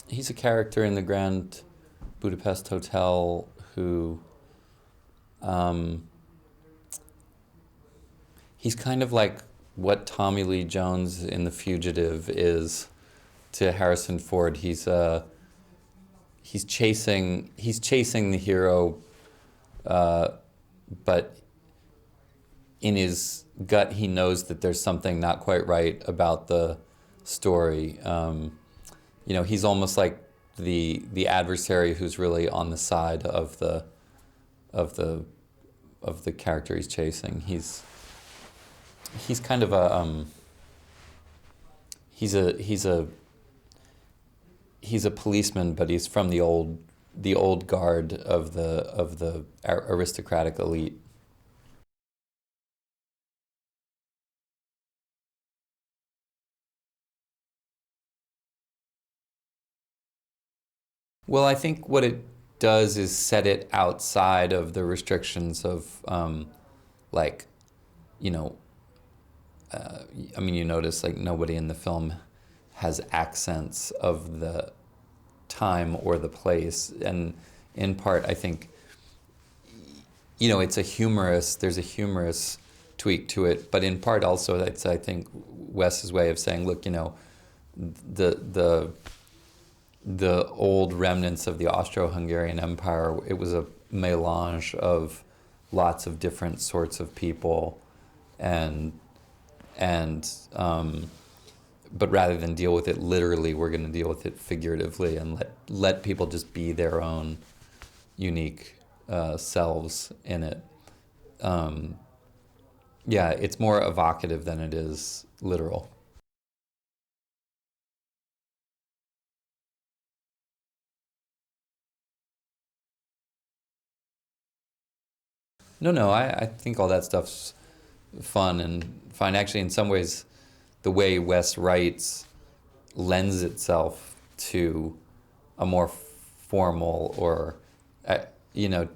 He's a character in the Grand Budapest Hotel who um, he's kind of like what Tommy Lee Jones in The Fugitive is to Harrison Ford. He's chasing the hero, but in his gut he knows that there's something not quite right about the story. He's almost like the adversary who's really on the side of the of the character he's chasing. He's kind of a he's a policeman, but he's from the old guard of the aristocratic elite. Well, I think what it does is set it outside of the restrictions of like, you know, I mean, you notice like nobody in the film has accents of the time or the place, and in part, I think, there's a humorous tweak to it, but in part also, it's, I think, Wes's way of saying, look, the the the old remnants of the Austro-Hungarian Empire, it was a melange of lots of different sorts of people, and and but rather than deal with it literally, we're going to deal with it figuratively and let people just be their own unique selves in it. Um, yeah, it's more evocative than it is literal. No, no, I think all that stuff's fun and fine. Actually, in some ways, the way Wes writes lends itself to a more formal or, uh, you know,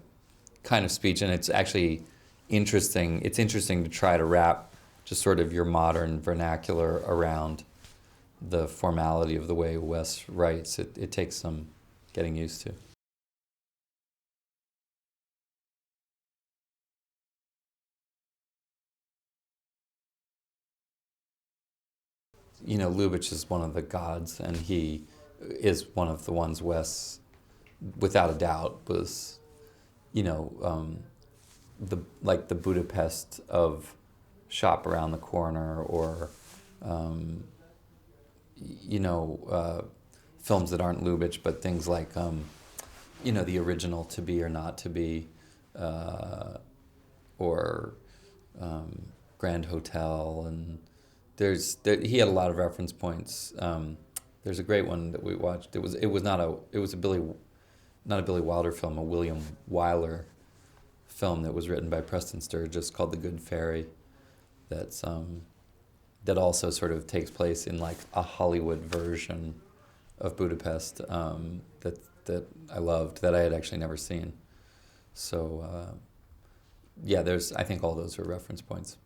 kind of speech, and it's actually interesting. It's interesting to try to wrap just sort of your modern vernacular around the formality of the way Wes writes. It takes some getting used to. Lubitsch is one of the gods, and he is one of the ones Wes, without a doubt, was, the like the Budapest of Shop Around the Corner, or, um, films that aren't Lubitsch, but things like, the original To Be or Not to Be, uh, or um, Grand Hotel, and he had a lot of reference points. There's a great one that we watched. It was a not a Billy Wilder film, a William Wyler film that was written by Preston Sturges called The Good Fairy. That's that also sort of takes place in like a Hollywood version of Budapest, that I loved, that I had actually never seen. So yeah, there's I think all those are reference points.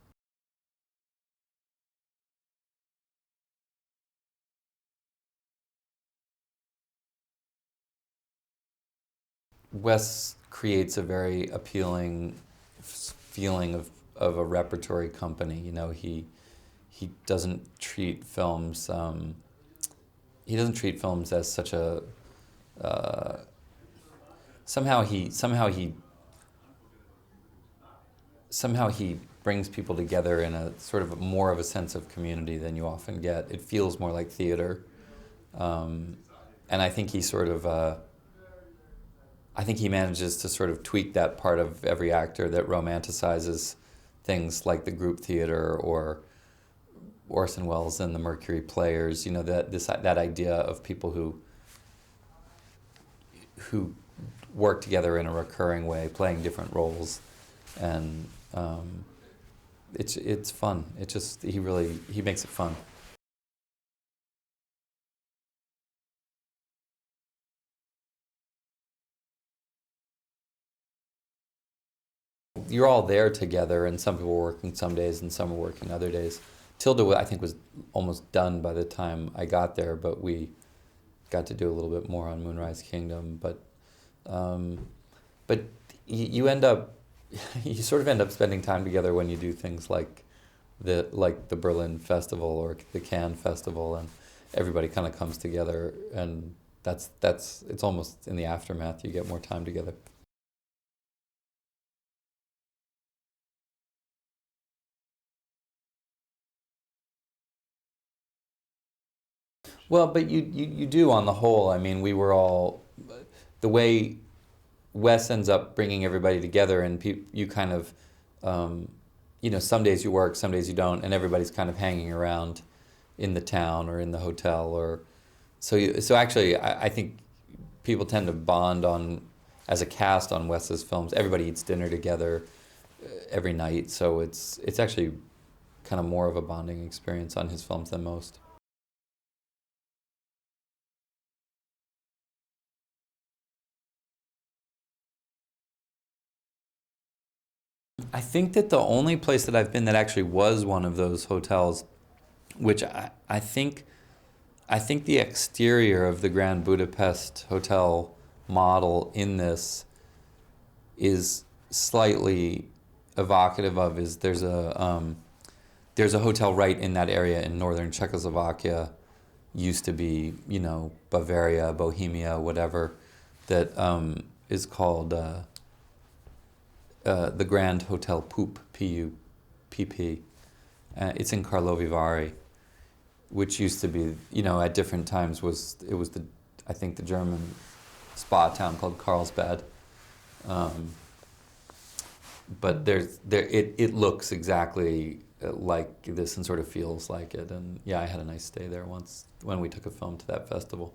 Wes creates a very appealing feeling of a repertory company. He doesn't treat films. He doesn't treat films as such a. Uh, somehow he brings people together in a sort of more of a sense of community than you often get. It feels more like theater, um, and I think he sort of. I think he manages to sort of tweak that part of every actor that romanticizes things like the group theater or Orson Welles and the Mercury Players. That idea of people who work together in a recurring way, playing different roles, and it's fun. It just he makes it fun. You're all there together, and some people were working some days and some were working other days. Tilda, I think, was almost done by the time I got there, but we got to do a little bit more on Moonrise Kingdom, but you end up you sort of end up spending time together when you do things like the Berlin Festival or the Cannes Festival, and everybody kind of comes together, and that's it's almost in the aftermath you get more time together. Well, but you do on the whole. I mean, we were all the way Wes ends up bringing everybody together, and you kind of, some days you work, some days you don't, and everybody's kind of hanging around in the town or in the hotel, or so actually, I think people tend to bond on as a cast on Wes's films. Everybody eats dinner together every night, so it's actually kind of more of a bonding experience on his films than most. I think that the only place that I've been that actually was one of those hotels, which I think the exterior of the Grand Budapest Hotel model in this is slightly evocative of is there's a hotel right in that area in northern Czechoslovakia, used to be, Bavaria, Bohemia, whatever, that is called the Grand Hotel Pupp, P-U-P-P. It's in Karlovy Vary, which used to be, at different times I think the German spa town called Carlsbad. But it looks exactly like this and sort of feels like it. And yeah, I had a nice stay there once when we took a film to that festival.